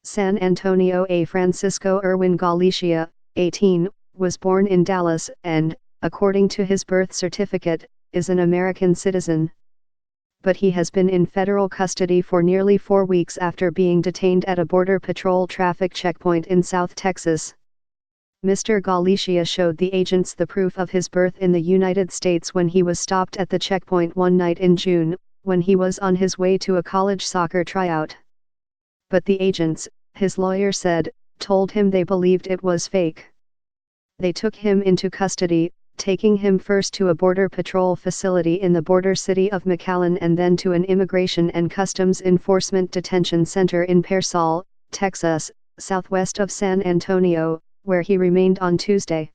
San Antonio. A Francisco Irwin Galicia, 18, was born in Dallas and, according to his birth certificate, is an American citizen. But he has been in federal custody for nearly 4 weeks after being detained at a Border Patrol traffic checkpoint in South Texas. Mr. Galicia showed the agents the proof of his birth in the United States when he was stopped at the checkpoint one night in June, when he was on his way to a college soccer tryout. But the agents, his lawyer said, told him they believed it was fake. They took him into custody, taking him first to a Border Patrol facility in the border city of McAllen and then to an Immigration and Customs Enforcement Detention Center in Pearsall, Texas, southwest of San Antonio, where he remained on Tuesday.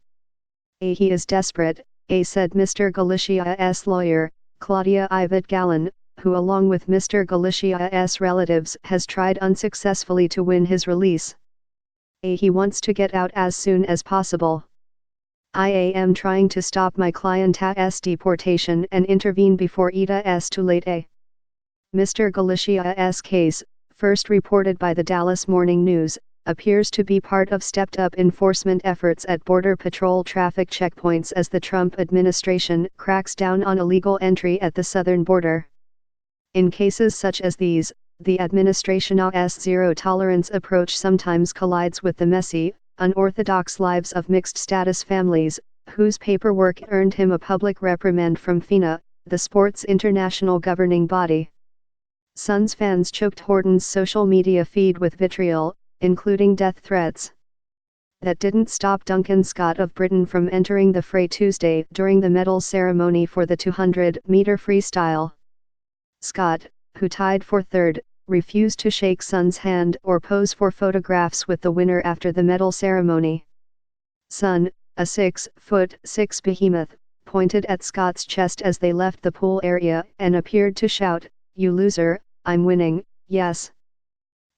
He is desperate, said Mr. Galicia's lawyer, Claudia Ivet Gallon, who along with Mr. Galicia's relatives has tried unsuccessfully to win his release. He wants to get out as soon as possible. I am trying to stop my client's deportation and intervene before it is too late. Mr. Galicia's case, first reported by the Dallas Morning News, appears to be part of stepped-up enforcement efforts at Border Patrol traffic checkpoints as the Trump administration cracks down on illegal entry at the southern border. In cases such as these, the administration's zero-tolerance approach sometimes collides with the messy, unorthodox lives of mixed-status families, whose paperwork earned him a public reprimand from FINA, the sport's international governing body. Suns fans choked Horton's social media feed with vitriol, including death threats. That didn't stop Duncan Scott of Britain from entering the fray Tuesday during the medal ceremony for the 200-meter freestyle. Scott, who tied for third, refused to shake Sun's hand or pose for photographs with the winner after the medal ceremony. Sun, a 6'6" behemoth, pointed at Scott's chest as they left the pool area and appeared to shout, "You loser, I'm winning, yes."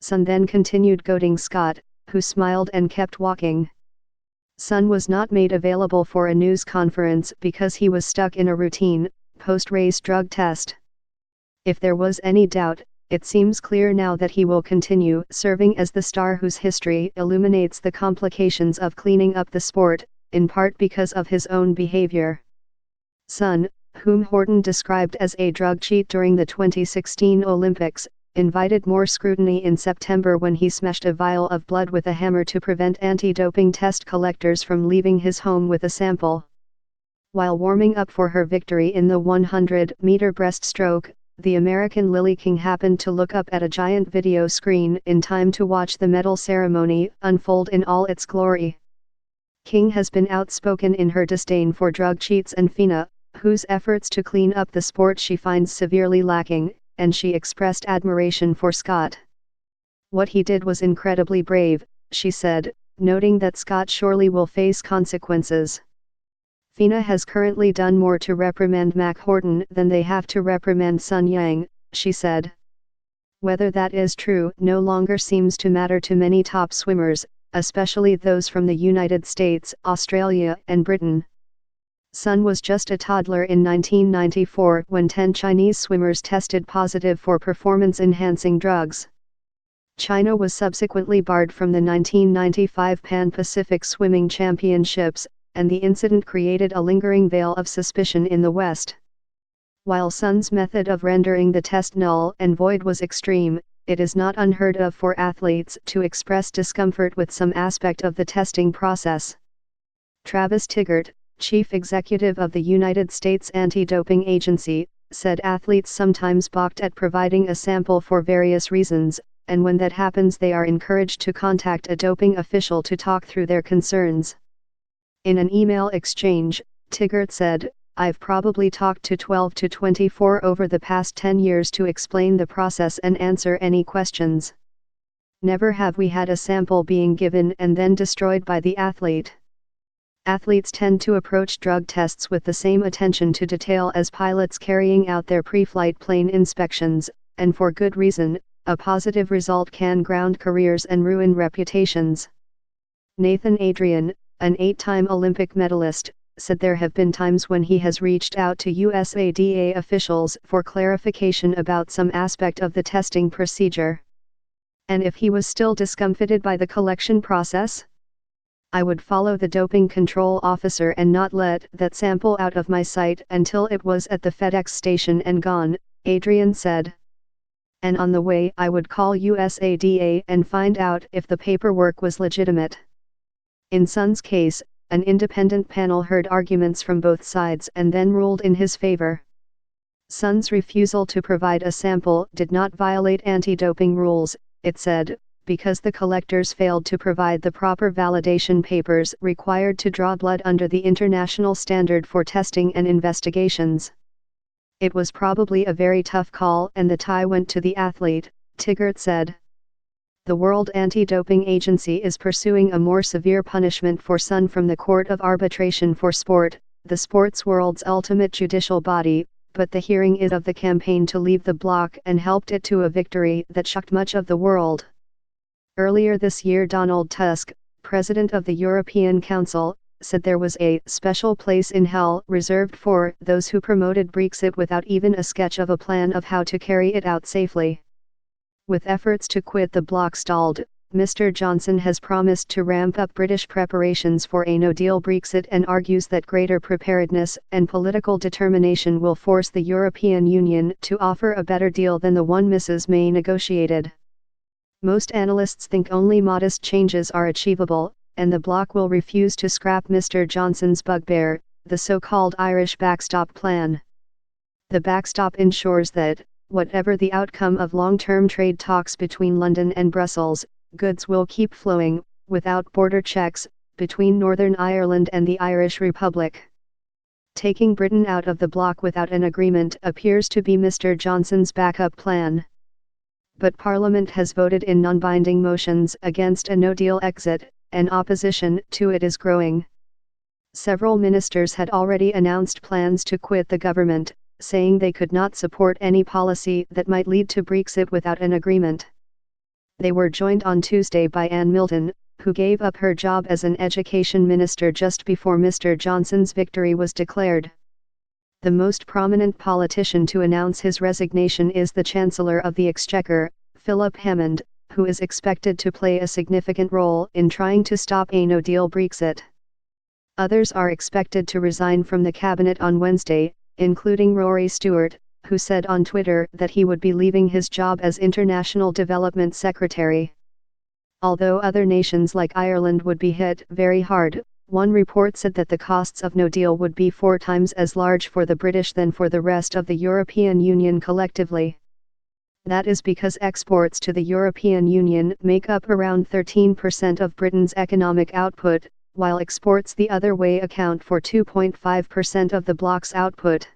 Sun then continued goading Scott, who smiled and kept walking. Sun was not made available for a news conference because he was stuck in a routine, post-race drug test. If there was any doubt, it seems clear now that he will continue serving as the star whose history illuminates the complications of cleaning up the sport, in part because of his own behavior. Sun, whom Horton described as a drug cheat during the 2016 Olympics, invited more scrutiny in September when he smashed a vial of blood with a hammer to prevent anti-doping test collectors from leaving his home with a sample. While warming up for her victory in the 100-meter breaststroke, the American Lily King happened to look up at a giant video screen in time to watch the medal ceremony unfold in all its glory. King has been outspoken in her disdain for drug cheats and FINA, whose efforts to clean up the sport she finds severely lacking, and she expressed admiration for Scott. "What he did was incredibly brave," she said, noting that Scott surely will face consequences. FINA has currently done more to reprimand Mac Horton than they have to reprimand Sun Yang, she said. Whether that is true no longer seems to matter to many top swimmers, especially those from the United States, Australia, and Britain. Sun was just a toddler in 1994 when 10 Chinese swimmers tested positive for performance-enhancing drugs. China was subsequently barred from the 1995 Pan-Pacific Swimming Championships, and the incident created a lingering veil of suspicion in the West. While Sun's method of rendering the test null and void was extreme, it is not unheard of for athletes to express discomfort with some aspect of the testing process. Travis Tigert, chief executive of the United States Anti-Doping Agency, said athletes sometimes balked at providing a sample for various reasons, and when that happens they are encouraged to contact a doping official to talk through their concerns. In an email exchange, Tigert said, "I've probably talked to 12 to 24 over the past 10 years to explain the process and answer any questions. Never have we had a sample being given and then destroyed by the athlete." Athletes tend to approach drug tests with the same attention to detail as pilots carrying out their pre-flight plane inspections, and for good reason. A positive result can ground careers and ruin reputations. Nathan Adrian, an 8-time Olympic medalist, said there have been times when he has reached out to USADA officials for clarification about some aspect of the testing procedure. And if he was still discomfited by the collection process? I would follow the doping control officer and not let that sample out of my sight until it was at the FedEx station and gone, Adrian said. And on the way I would call USADA and find out if the paperwork was legitimate. In Sun's case, an independent panel heard arguments from both sides and then ruled in his favor. Sun's refusal to provide a sample did not violate anti-doping rules, it said, because the collectors failed to provide the proper validation papers required to draw blood under the international standard for testing and investigations. It was probably a very tough call and the tie went to the athlete, Tigert said. The World Anti-Doping Agency is pursuing a more severe punishment for Sun from the Court of Arbitration for Sport, the sports world's ultimate judicial body, but the hearing is of the campaign to leave the bloc and helped it to a victory that shocked much of the world. Earlier this year Donald Tusk, president of the European Council, said there was a special place in hell reserved for those who promoted Brexit without even a sketch of a plan of how to carry it out safely. With efforts to quit the bloc stalled, Mr. Johnson has promised to ramp up British preparations for a no-deal Brexit and argues that greater preparedness and political determination will force the European Union to offer a better deal than the one Mrs. May negotiated. Most analysts think only modest changes are achievable, and the bloc will refuse to scrap Mr. Johnson's bugbear, the so-called Irish backstop plan. The backstop ensures that, whatever the outcome of long-term trade talks between London and Brussels, goods will keep flowing, without border checks, between Northern Ireland and the Irish Republic. Taking Britain out of the bloc without an agreement appears to be Mr. Johnson's backup plan. But Parliament has voted in non-binding motions against a no-deal exit, and opposition to it is growing. Several ministers had already announced plans to quit the government, saying they could not support any policy that might lead to Brexit without an agreement. They were joined on Tuesday by Anne Milton, who gave up her job as an education minister just before Mr. Johnson's victory was declared. The most prominent politician to announce his resignation is the Chancellor of the Exchequer, Philip Hammond, who is expected to play a significant role in trying to stop a no-deal Brexit. Others are expected to resign from the cabinet on Wednesday, including Rory Stewart, who said on Twitter that he would be leaving his job as International Development Secretary. Although other nations like Ireland would be hit very hard, one report said that the costs of no deal would be 4 times as large for the British than for the rest of the European Union collectively. That is because exports to the European Union make up around 13% of Britain's economic output, while exports the other way account for 2.5% of the bloc's output.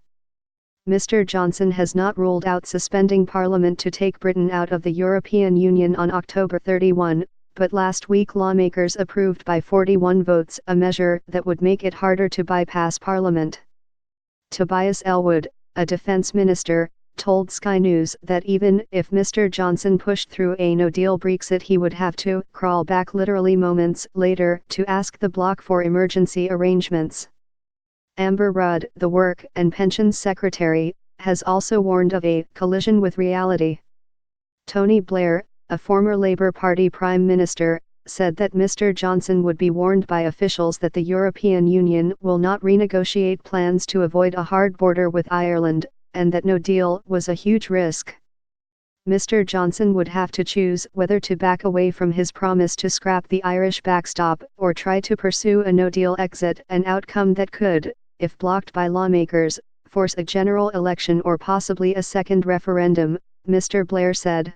Mr. Johnson has not ruled out suspending Parliament to take Britain out of the European Union on October 31, but last week lawmakers approved by 41 votes a measure that would make it harder to bypass Parliament. Tobias Ellwood, a defence minister, told Sky News that even if Mr. Johnson pushed through a no-deal Brexit he would have to crawl back literally moments later to ask the bloc for emergency arrangements. Amber Rudd, the Work and Pensions Secretary, has also warned of a collision with reality. Tony Blair, a former Labour Party Prime Minister, said that Mr. Johnson would be warned by officials that the European Union will not renegotiate plans to avoid a hard border with Ireland, and that no deal was a huge risk. Mr. Johnson would have to choose whether to back away from his promise to scrap the Irish backstop or try to pursue a no-deal exit, an outcome that could, if blocked by lawmakers, force a general election or possibly a second referendum, Mr. Blair said.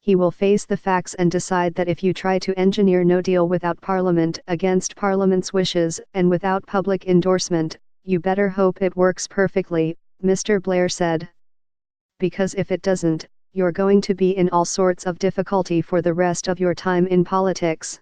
He will face the facts and decide that if you try to engineer no deal without Parliament, against Parliament's wishes and without public endorsement, you better hope it works perfectly, Mr. Blair said. Because if it doesn't, you're going to be in all sorts of difficulty for the rest of your time in politics.